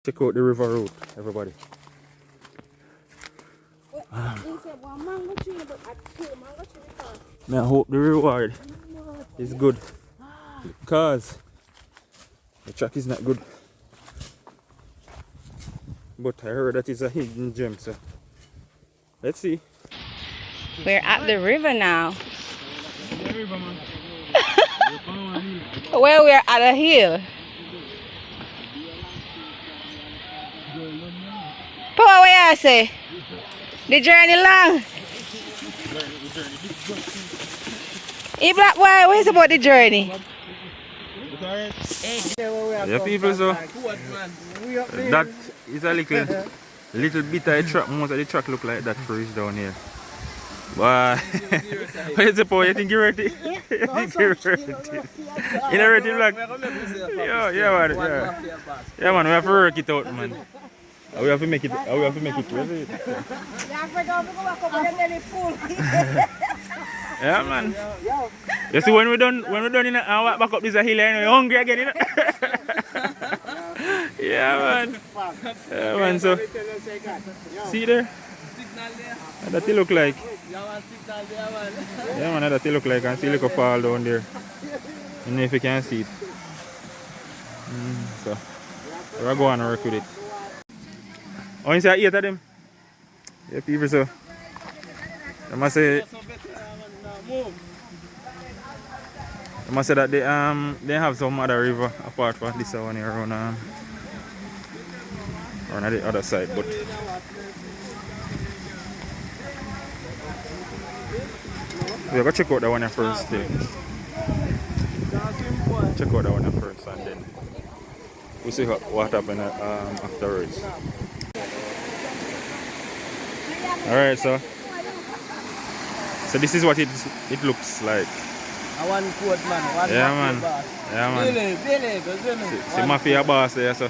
Check out the river road, everybody. I hope the reward is good because the track is not good. But I heard that it's a hidden gem, so let's see. We're at the river now. Well, we're at a hill. Papa, what you say? The journey long. Hey, black boy, what is about the journey? Yeah, people, so that is a little bit of a track. Most of the track look like that for us down here. But what is the point? You think you're ready? You think you're ready? You're ready, black? Yeah, man. Yeah, man. We have to work it out, man. We have to make it. We have to make it. Yeah, man. You see, when we're done in a back up this hill, you're hungry again, you know? Yeah, man. Yeah, man. So, see there? That it look like. Yeah, man. That it look like. I see like a fall down there. I don't know if you can see it. So, we're going to work with it. Oh, you see 8 of them? Yeah, people, so. I must say that they have some other river apart from this one here around on the other side, but we're gonna check out that one first. Check out that one first, and then we'll see what happens afterwards. Alright, so this is what it looks like. I want code man. Yeah, man. Yeah, man. Billy. See Mafia boss there, so.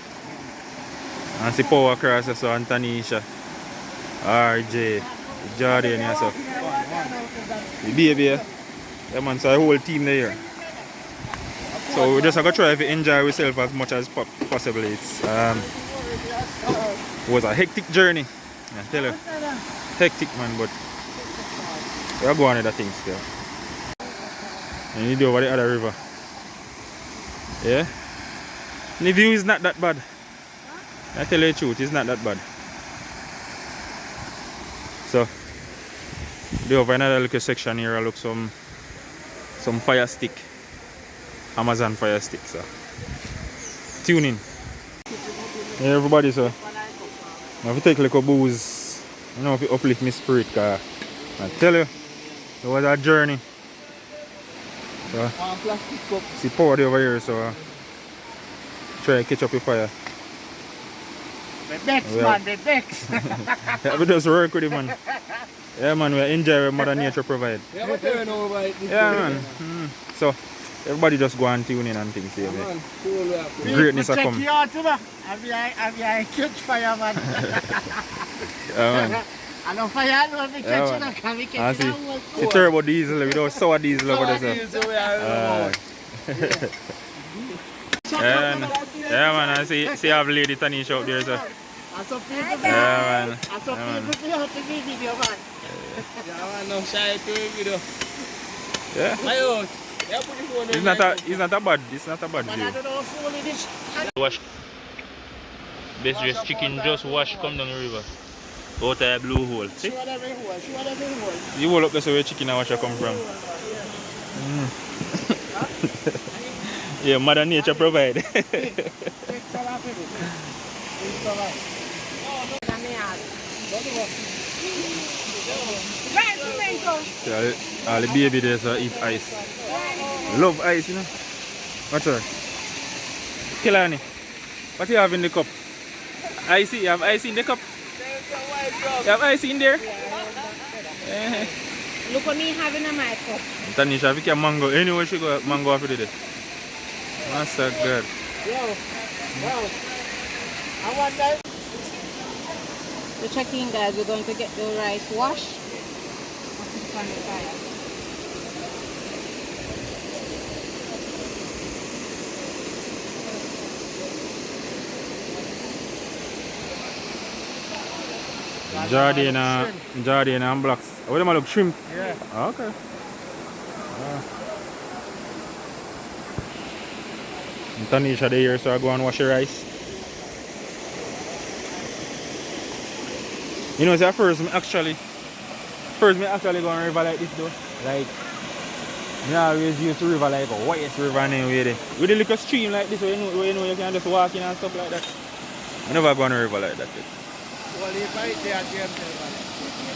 And see Power Cross there, so. And Tanisha. RJ. Jordan here, so. The baby, yeah, man. So the whole team there. So we're just going to try to enjoy ourselves as much as possible. It was a hectic journey. I tell you. Hectic, man, but we're going with that thing still. And you do over the other river. Yeah? And the view is not that bad. I tell you the truth, it's not that bad. So, do over another little section here, I look some fire stick. Amazon fire stick, so. Tune in. Yeah, everybody, so. I have to take a little booze. You know, if you uplift my spirit, cause I tell you, it was a journey. So, see power over here, so try to catch up with fire. The Bex, man, the Bex. Yeah, we just work with it, man. Yeah, man, we enjoy what Mother Nature provide. Yeah, man. So, everybody just go and tune in and things here. Yeah, greatness will come. Check you out, too. Have you catch fire, man? Yeah, man. I know fire, no, we catch it, can we catch it? See turbo diesel, we don't sour diesel over there. Yeah, man, I see I have Lady Tanisha out there, so. Yeah, man. No shy to video. Yeah. It's not a bad view. Wash. Best dressed chicken just wash come down the river. Out of a blue hole. See? You hole up there so where chicken and wash come from. Yeah, Mother Nature provide. All the baby there so eat ice. Love ice, you know. What's that? Kilani, what do you have in the cup? Ice? You have ice in the cup? You have ice in there? Look what me having in my cup. Tanisha, if you can mango, anyway she go mango after today. That's so good. I want that. So check in, guys, we're going to get the rice washed. Jardine and blocks. What do I look? Shrimp? Yeah. Okay. And Tanisha there here, so I go and wash your rice. You know, it's at first me actually go on a river like this though. Like me always used to river like a white river name with it. With a little stream like this where you know you can just walk in and stuff like that. I never go on a river like that yet. Well, if I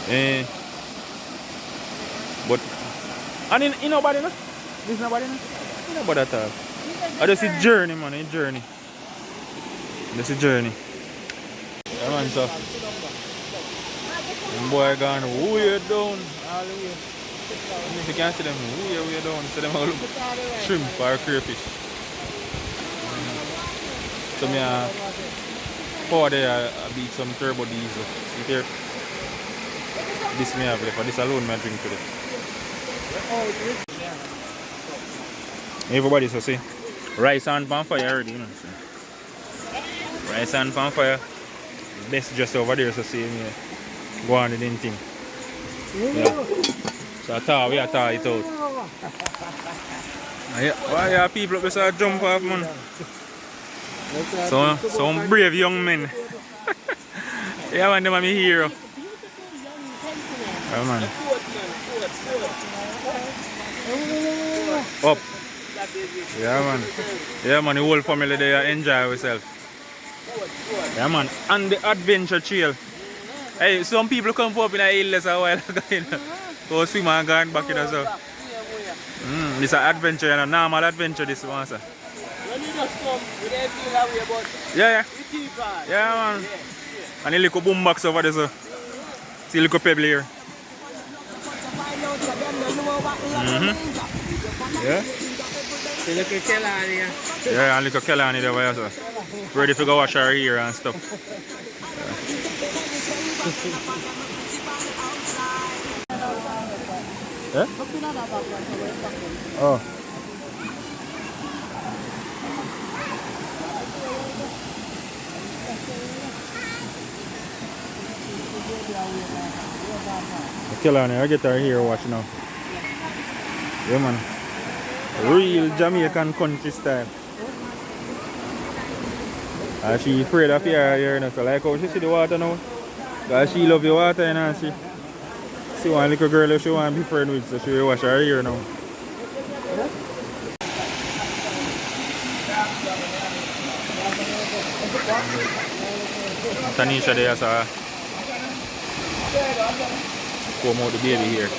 there, But and in nobody no? This nobody no? In nobody at all. I just see journey man, a journey. This is journey. Yeah man, so them boy gone way down all the way. If you can see them way down, so them all look shrimp or crayfish. So me pour there I beat some turbo diesel. See there? This me have left, this alone I drink today. Everybody so see rice and pan fire already, you know. So. Rice and pan fire. Best just over there so see me go on the thing. Yeah. So I thought we are thaw it out. Why are people up there jump off man? So some brave young men. Yeah man, them are my hero. Yeah man. Up. Yeah man, the whole family there enjoy ourselves. Yeah man, and the adventure trail. Hey, some people come up in a illness a while ago, you know. Go swim and go back in as well. This is an adventure, a normal adventure this one, sir. When you just come, we don't feel that way, but yeah. we keep on. Yeah man. And a little boom box over there, sir. See a little pebble here. Yeah. See look at Kelani here. Yeah, and little Kelani there, where, sir. Ready to go wash our hair and stuff. Yeah. Oh. Kelani, I get her here watch now. Yeah man. Real Jamaican country style. She afraid of here, you know, so like how she see the water now. Because she love the water, you know, she one little girl that she want to be friend with, so she will wash her hair now. Tanisha there, so come out the baby here.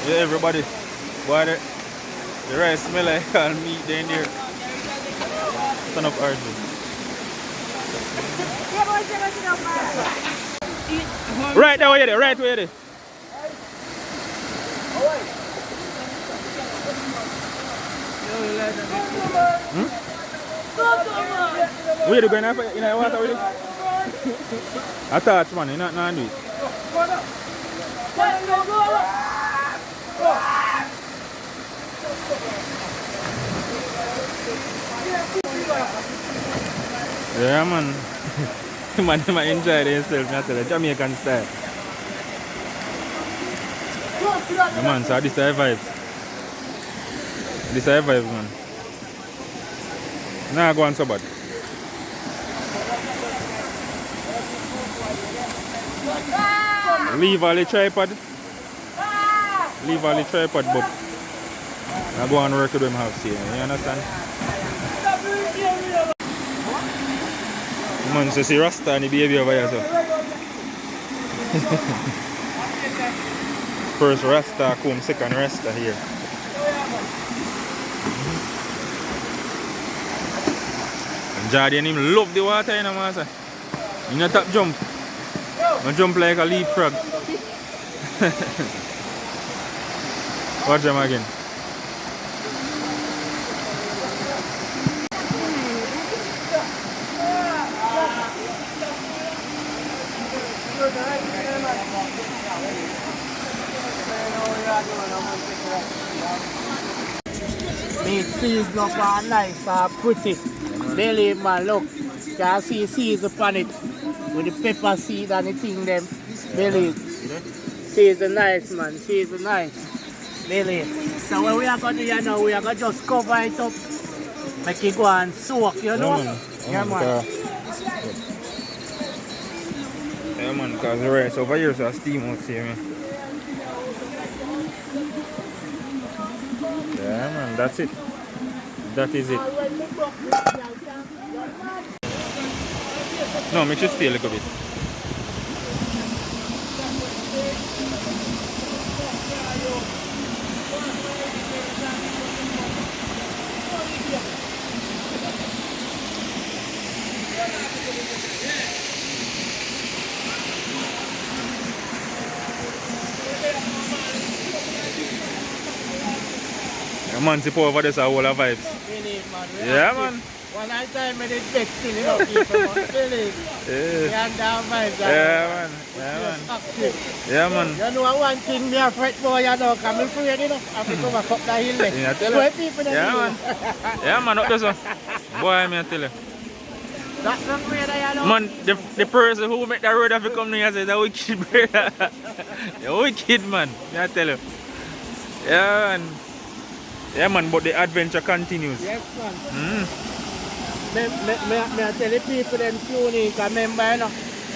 Yeah, everybody, boy, the rice smell like all meat down there. Son of Arjun. Right there, where you right where you Where you going after in the water with it? I thought man, you not do it. Yeah man. Man enjoy themselves, I tell you, Jamaican style. Yeah man, so this is the vibes. This is the vibes man. Nah go on so bad. Leave all the tripod. Leave all the tripod, but I go and work with them house here. You understand? Man, so see Rasta and the baby over here. So. First Rasta come, second Rasta here. And Jordan him love the water, you know, master. You know top jump. I jump like a leapfrog. Watch them again. Make fees look nice, pretty. Daily man, look. can see seeds upon it with the pepper seed and the thing them. Believe. Seeds are nice, man. Seeds are nice. Believe. So what we are going to do now, we are going to just cover it up. Make it go and soak, you know? Yeah, man. Yeah, man, because the rice over here is a steam out here, man. Yeah, man, that's it. That is it. No, make sure stay a little bit. Yeah, man, zip over this a whole of vibes. Yeah, man. One time I did big thing, you know, people, man. Believe. Yeah. And down vibes. Yeah, man. Yeah, man. Yeah, man. You know one thing, me a fret boy, you know, come in free, you know, I have to go back up the hill. Yeah, tell Where you. people Yeah, man. Yeah, man, up this one. Boy, me I tell you. That's not weird, you know. Man, the person who make that road have to come here and say that wicked brother. The wicked man, I tell you. Yeah, man. Yeah, man, but the adventure continues. Yes, man. Me I tell the people them tune in, because remember, you know,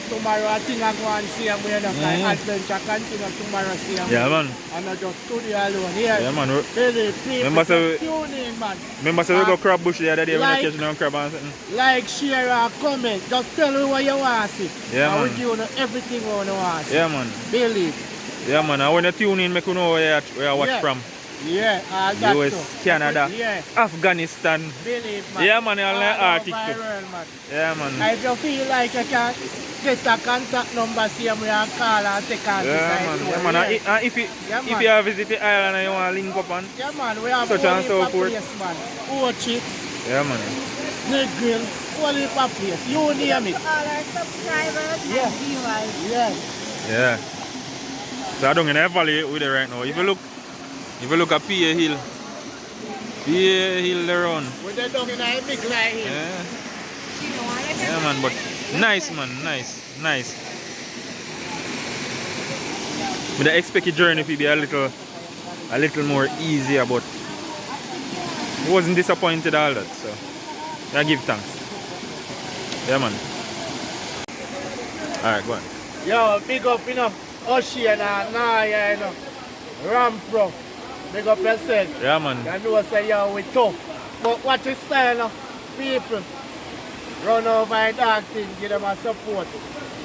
tomorrow I think I go and see them, you know, because adventure continues tomorrow, see them. Yeah, man. And not just studio alone here. Yeah, man. Really, people Remember, so, tune in, man. remember, so we go crab bush the other day when I Like- catch no crab and something. Like, share, or comment. Just tell me what you want to see. Yeah, and man. we give you everything we want to see. Yeah, man. Believe. Yeah, man. And when you tune in, make you know where you watch Yeah. from. Yeah, all that US, too. Canada, Yeah, Afghanistan. believe, man. Yeah, man, all like over Arctic too. viral, man. Yeah, man. And if you feel like you can get a contact number, see them, we can call and take on Yeah, man. Yeah, man. And if you Yeah, if man. you visit the island and you want to link up on, Yeah, man, we have Such and so whole forth. heap of place, man. Ochi, yeah, man. Negril, whole heap of place. You name it. All our subscribers Yeah. and viewers. Yeah. Yeah. So I don't in the valley with it right now. If you look at PA Hill there on. When they down in a big line here. Yeah. You know, I like Yeah, man, but nice, man, nice. But I expect the journey to be a little more easier, but I wasn't disappointed all that, so I give thanks. Yeah, man. Alright, go on. Yo, big up, you know, Oceana, Naya, you know, Rampro. Big up yourself. Yeah, man. You know, say, yo, we tough. But watch your style, you know, people. Run over and dog thing, give them a support.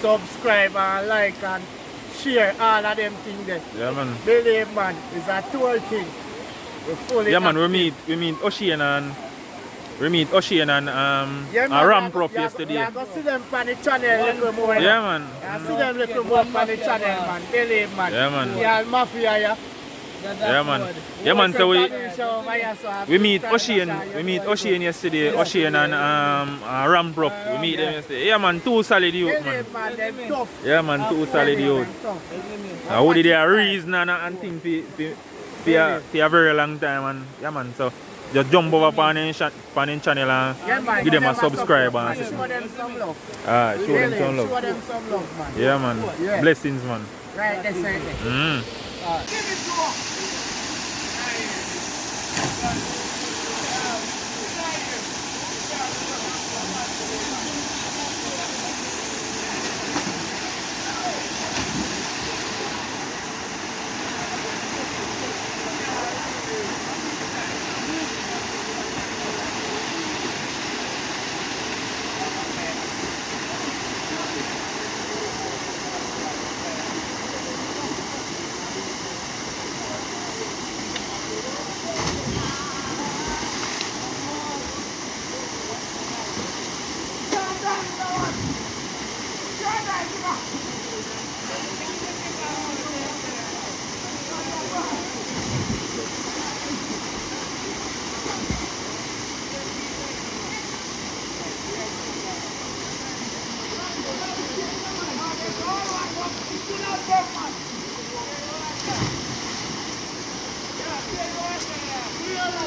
Subscribe and like and share all of them things there. Yeah, man. Believe, man, it's a tour thing. We're fully Yeah, man, we active. meet Oceana and Yeah, man, Ramprof you yesterday. are going to see them on the channel a little more. Yeah, man. You see them little more on the channel, man. Believe, man. Yeah, man. Yeah, Mafia, yeah. Yeah, man. Yeah, man. So we meet Ocean yesterday. Ocean and Ramprof. We meet them yesterday. Yeah, man. Two solid youth, man. Man, them tough. Yeah, man. Two solid youth. How did they reason and things for a very long time, and yeah, man. So just jump over on the channel and Yeah, man. give them a subscribe support. and Show them some love. show them some Show love. them some love, man. Yeah, man. Yeah. Blessings, man. Right, that's it.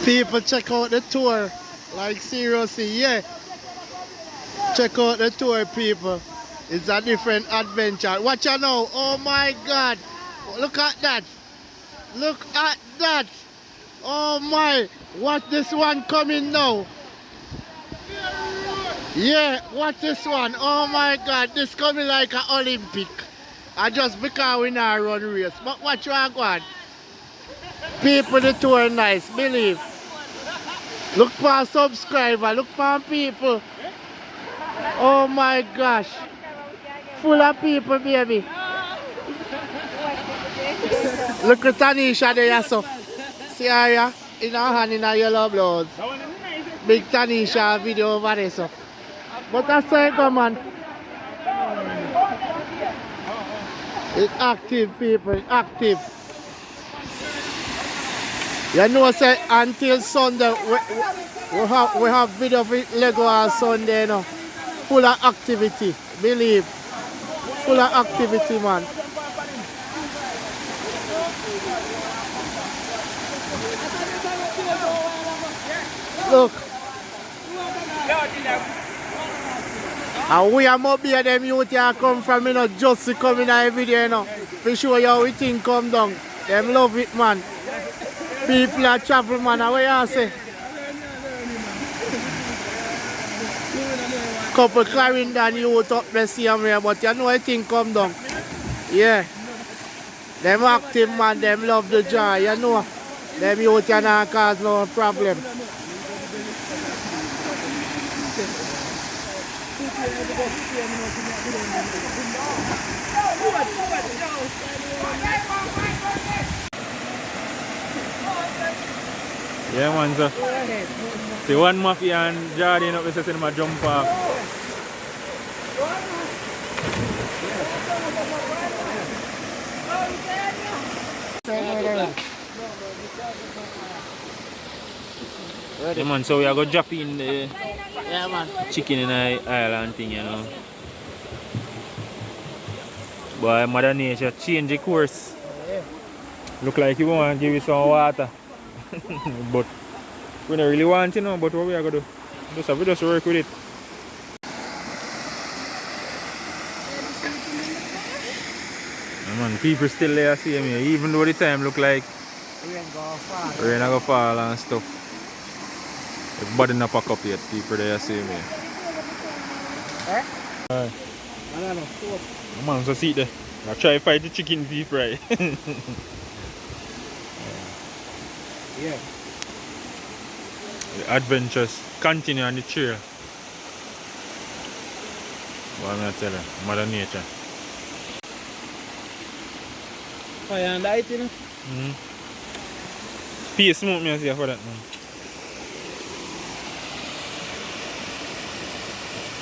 People check out the tour, like seriously, yeah. Check out the tour, people. It's a different adventure. Watch out now. Oh my God. Look at that. Look at that. Oh my. Watch this one coming now. Yeah, watch this one. Oh my God. This coming like an Olympic. I just because we not run race. But watch what I got. People, the tour nice. Believe. Look for a subscriber. Look for people. Oh my gosh. Full of people, baby. Look at Tanisha there, so. See her here? In her hand, in her yellow blouse. Big Tanisha video over there, so. But I say, come on. It's active, people. It's active. You know, say until Sunday, we have video of it Lego on Sunday, you know. Full of activity, believe. Full of activity, man. Look. And we are more beer them youth here come from, you know, just to come in every day, you know. To show you how we think come down. Them love it, man. People are travel, man. What you say? Couple Clarendon youth up the same way, but you know I think come down. Yeah. Them active, man. Them love the joy, you know. Them youth cannot cause no problem. Yeah, man, so. See one mafia and Jordan up there saying my jump off. Yeah, man, so we are going to drop in the chicken in the island thing, you know. But Mother Nature change the course. Look like you want to give it some water. But we don't really want, you know, but what we are going to do? Just have to just work with it. Yeah, man, people still there see me, even though the time look like rain go fall and stuff. Everybody not pack up yet, people there see me. Alright. Man, so see there. I try to fight the chicken beef right. Yeah. The adventures continue on the trail. What I'm gonna tell you, Mother Nature. Fire and light, you know? Peace smoke me see for that, man.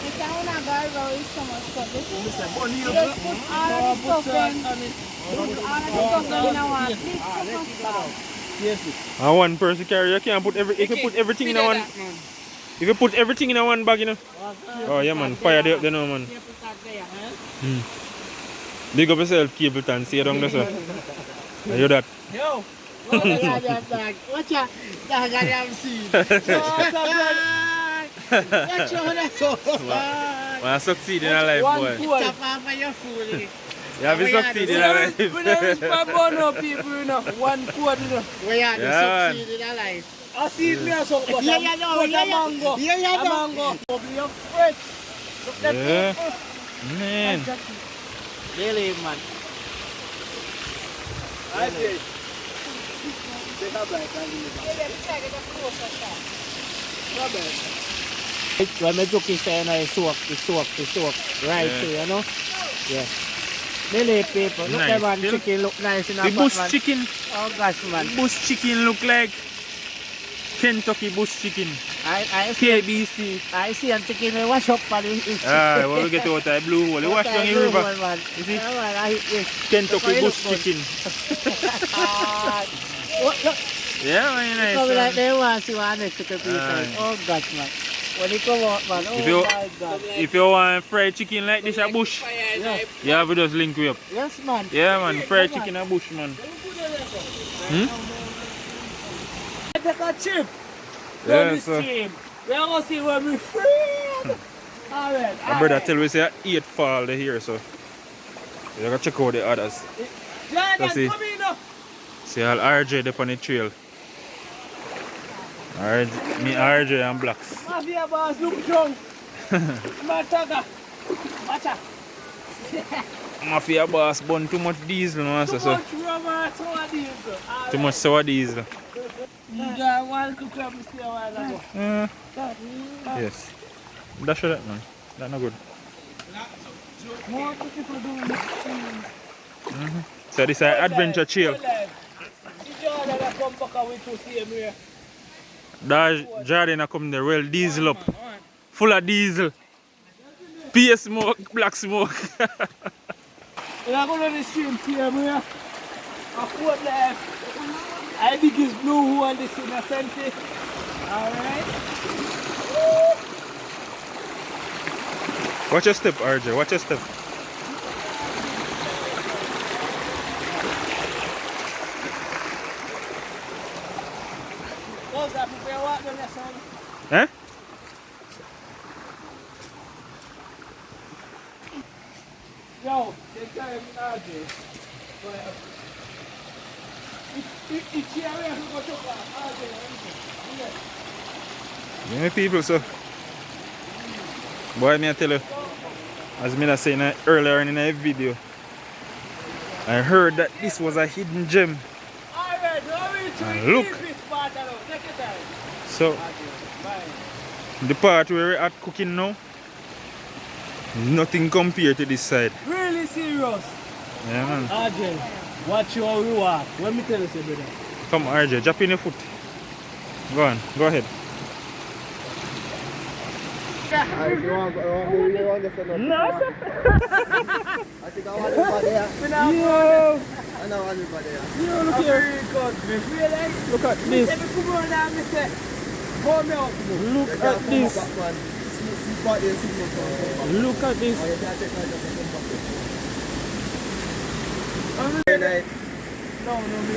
It's a gargle with so much stuff. You just put all of the stuff in. All of the stuff in one. Please put some. Yes. And one person carry, you can't put if you put everything in one. If you put everything in one bag, you know. Oh yeah, man, fire there up there now, man. Big up yourself, Cableton. See you down there, sir. I hear that. Yo. Watch out. Dog, I have seen. Watch out, that's all. When I succeed in life, boy. Tap off of your food. You have to succeed in life. We don't reach my bono, people, you know. One quart, you know. We have to succeed in life. I see me as a mango. Yeah, you know. Mango. You're fresh. Look at that. Man. Really, man. I did. When I took his hand, I soak. Right, Yeah. so, you know? Yeah. Really, people. Look Nice. at man, chicken look nice in a The pot, bush man. chicken. Oh gosh, man. Bush chicken look like Kentucky bush chicken. I see. KBC. I see a chicken we wash up and Ah, when we get out of the blue hole, you wash down the river. You see? Yeah, man, I hit this. Kentucky bush chicken. Look, Yeah, very nice. come like Man. they want to see one next chicken piece. Oh gosh, man. When you come out, man, oh my God. If you want fried chicken like this at bush, Yeah. you have to just link me up. Yes, man. Yeah, man, fried chicken at bush, man. Take a chip. Yeah, so. We are going to see when we free. Alright. My brother tell me say 8 fall here, so you gotta check out the others. Jordan, see. come in now. See all RJ up on the trail. RJ, me RJ and Blacks. Mafia boss look drunk. Mataga. Macha. Mafia boss burn too much diesel, man. Too So much rubber, sour diesel. too much sour diesel. Yeah, one cook up see a while ago. Yes. That's that, man. That's not good. More people doing this. So this is adventure chill. Jordan come back with you see him here. That Jordan come there, well diesel up. Full of diesel. PS smoke, black smoke. And I go to the stream see him here. I quote left. I think it's blue one this innocent. Alright. Watch your step, RJ. Watch your step. Those are people who walk down the sun. Eh? Yo, they tell him RJ. It's here where you go to RJ. Many people, so. Boy, me I tell you, as me saying earlier in the video, I heard that this was a hidden gem. Alright, And look. So, the part where we're at cooking now, nothing compared to this side. Really serious. Yeah, man. RJ, watch your reward. Let me tell you something, brother. Come, RJ, drop in your foot. Go on, go ahead. No, sir. I think I want everybody here. Yo, I know everybody here. yo, look here. Look at this. Look at this. Look at this.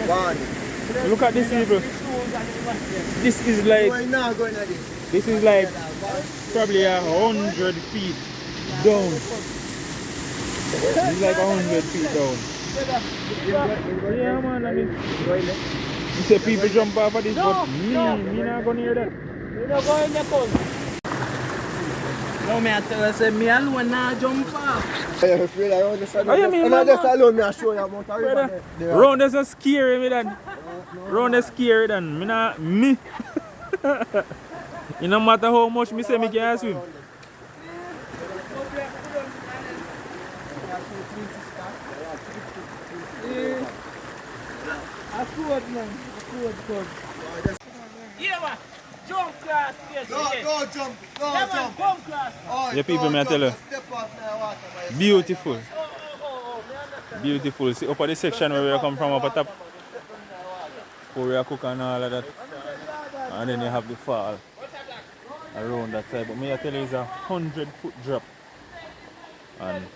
One. Look at this, people. This is like, Going now, going at this. this is like probably 100 feet down. It's like 100 feet down. Yeah, man. I mean, you say people jump off of this, but me not going near that. You not going there, cuz. No, me I tell you, say me alone not jump off. I'm afraid I understand. Oh, you mean, and I just alone me I show you about a river there. Round is so scary, me then. Round is scary, then. Me not, me. It no matter how much me say me can swim. Yeah, man. Jump class. Yes, yes. Go jump, go Yeah, man, jump. jump class. Oh, Yeah, people, go me I tell you. jump, step off now, water, man. Beautiful. Me understand. Beautiful. See, up at the section where we come from up at top. Where we are cooking and all of that. And then you have the fall around that side. But me I tell you, it's a 100-foot drop. And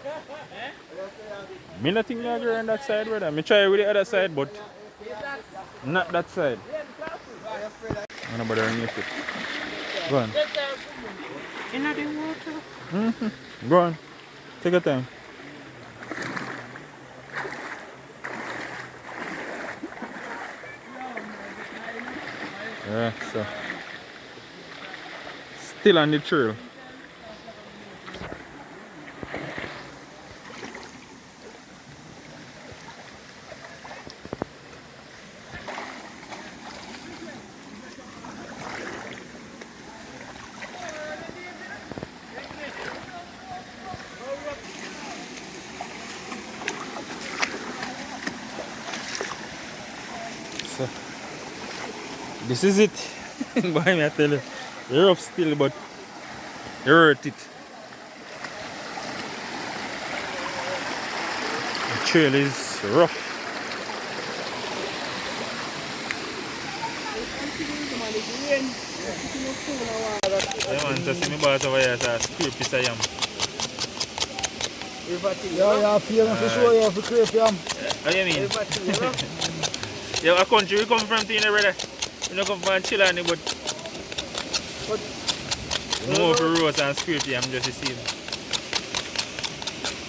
me not think I go on that side, brother. Me try with the other side, but not that side. I'm not bothering your foot. Go on. In the water. Go on. Take your time. Yeah, so still on the trail. So this is it. Boy, me I tell you, you're rough still, but you're worth it. The trail is rough. Yeah, man, just me boss over here, so scrape piece of yam. Yeah, feel me for sure, you have to creep yam. What do you mean? Yeah, what country we come from, you know, brother? We don't come from Chile, but More for roast and scrape I'm just seeing.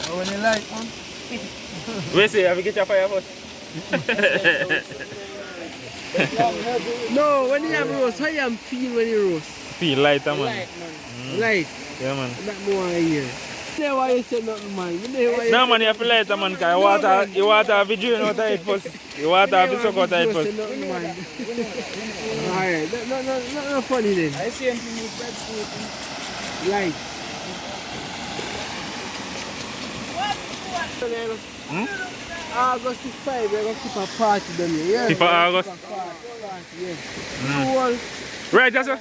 Oh, when you like, man. Wait, say, have you get your fire first? No, when you have roast, how you feel when you roast? Feel lighter, man. Light, man. Light. Yeah, man. That more I hear. You know why you say nothing, man. You know why you No, man, you have to lighter, man, because you want to have to drain out of it first. You want to have to suck out of it first. Alright, no funny then. I see him with breadfruit. Light. August 5, we're going to keep a party down here. Yeah, Keep a August? Yes. Right, that's it.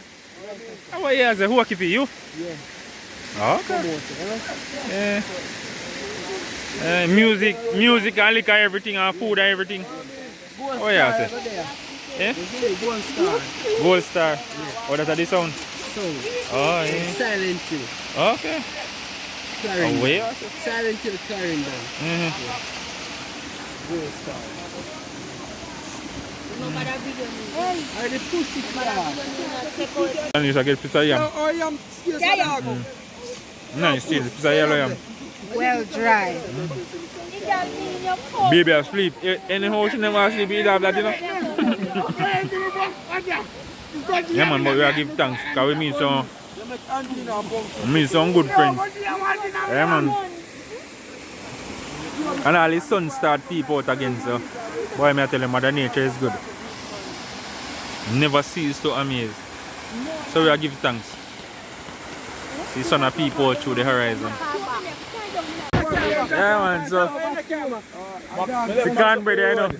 How are you? Who are keeping you? Yeah. Oh, okay. Yeah. Music and liquor, everything, and food and everything. Oh, yeah, sir. Yeah? Gold Star. Gold Star. Oh, that's the sound? Sound. Oh, yeah. Silent Hill. Okay. Clarendon. Oh, where? Silent Hill, Clarendon. Gold Star. Are the pussy car? And you should get pizza yam. Oh, yam. Nice, still, pizza yellow yam. Well dry. Baby asleep. Anyhow, she never asleep, you have that, you know? Yeah, man, but we are give thanks because we meet some good friends. Yeah, man. And all his son start peep out again, so boy, me I tell you, Mother Nature is good. Never cease to amaze. So we are give thanks. See son of people through the horizon. Yeah, man, so the cornbread, you know.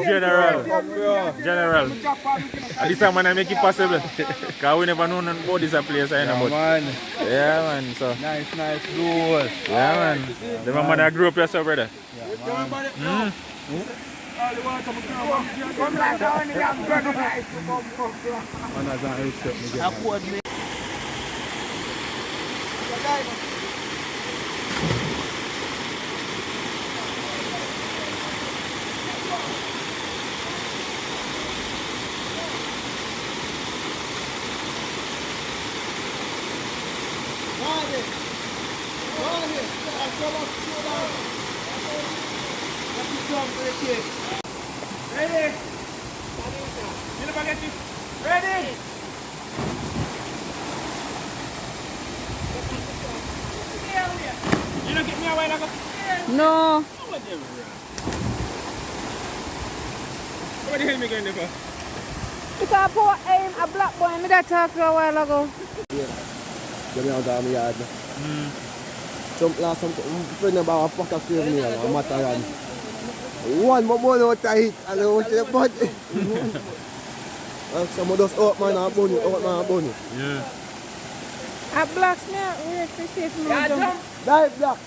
General. And this time, man, I make it possible. Because we never know nothing about this place, you know. Man. Yeah, man, so. Nice roll. Yeah, man. The man that grew up here, so, brother. Ready? Ready? You don't get me a while ago? No. What the hell am I going there for? Because poor aim a black boy me that talked to a while ago. Give me out of my yard. Some last some friend about a pack of cream meal, a mataran. One more out of it, and I want to but some of those oat man and bunny, Yeah. A black snail, wait to see if me jump. Dive black.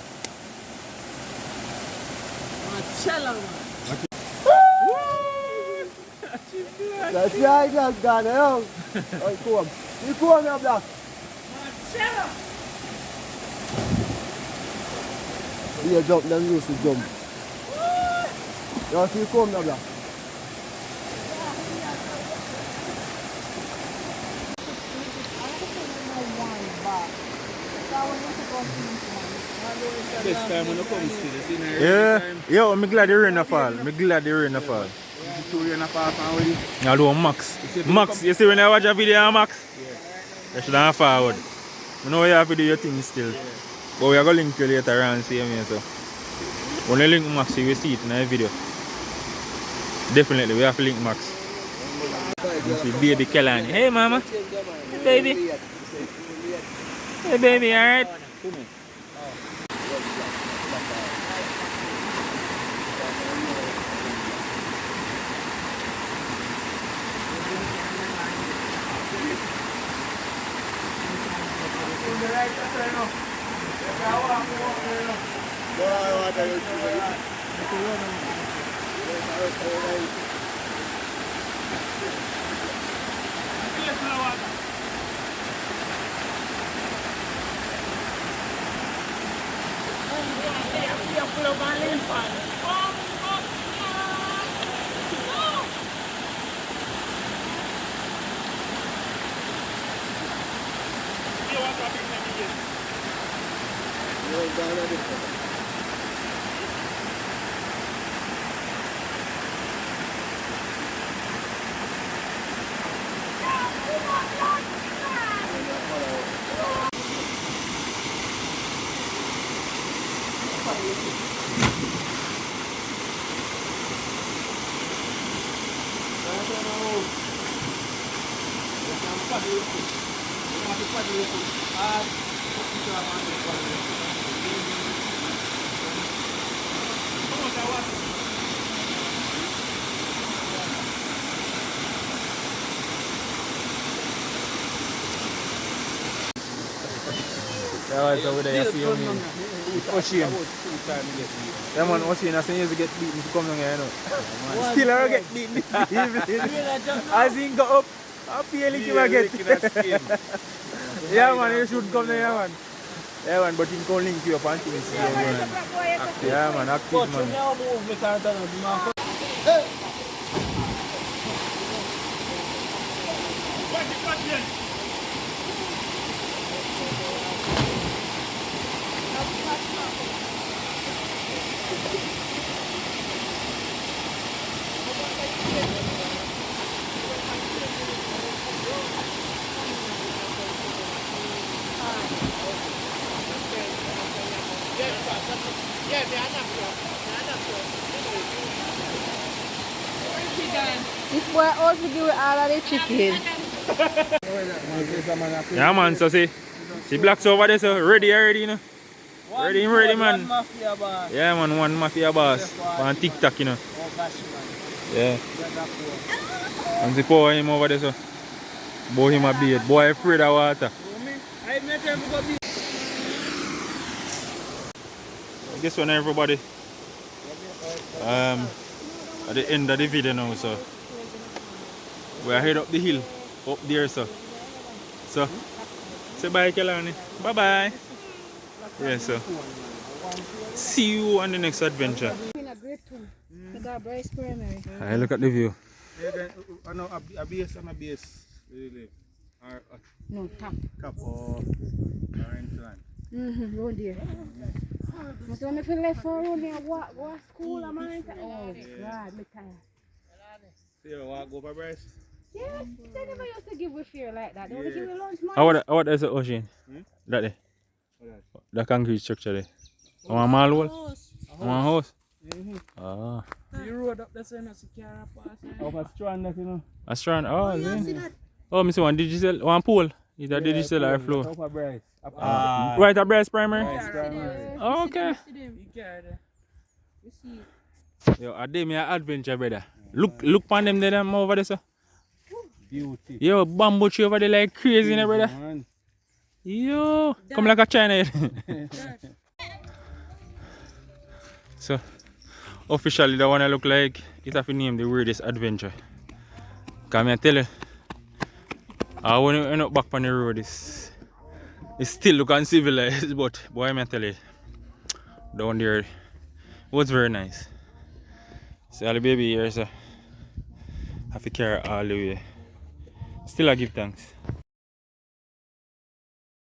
That's the idea, gone now. Oh, come. You come now, black. You jump, then you used to jump. You see, you come now, black. Best time when you come to this, you know. Yeah, yo, I'm glad the rain fall. I'm glad the rain fall. Although Max, you see when I watch a video of Max, you should have forward. You know you have to do your thing still. But we are going to link you later on, see me so. When you link Max, you will see it in the video. Definitely, we have to link Max. You see baby Kelani. Hey mama. Hey baby. Hey baby, alright? Yeah, so over there, you see him. Ocean. Yeah, man, Ocean, I say he get beaten to come down here, you know. Still, I get beaten this evening. As he go up, I feel like him again. Yeah, man, he should come down here, man. Yeah, man, but he can't link you up and things. Yeah, man, active, man. This boy also give with all of the chicken. Yeah, man, so see blacks over there, so ready already, you know. Ready, man. Yeah, man, one mafia boss. On TikTok, you know. Yeah. And the power him over there, so. Bow him a beard. Boy afraid of water. I guess when everybody at the end of the video now, so we are head up the hill up there, so say bye, Kelani. Bye bye. Yeah, so see you on the next adventure. In a grade 2. I got Bryce Primary. I look at the view. A base and a base, really. Or No, top. cap or incline. Round there. Must want me to left for round there. What school am I? Oh, God, me tired. So you walk over Bryce? Yes, they never used to give we fear like that. They only give we lunch money. What is the ocean? That there? The concrete structure there. One mall wall? One house? Ah. The road up there, so you see car pass. Of a strand, that you know. A strand? Oh, yeah. Oh, I see one digital, one pole. Is that digital or flow? Over Bryce. Right at Bryce Primary? Bryce Primary. Oh, okay. Yo, I did me an adventure, brother. Look on them there, them over there, sir. Beauty. Yo, bamboo tree over there like crazy, you know, brother. Man. Yo, come like a China head. So, officially, the one I look like, it have to name the weirdest adventure. Come I tell you, when you end up back on the road, it's still look uncivilized, but boy, I tell you, down there, it was very nice. See all the baby here, so I have to carry all the way. Still I give thanks.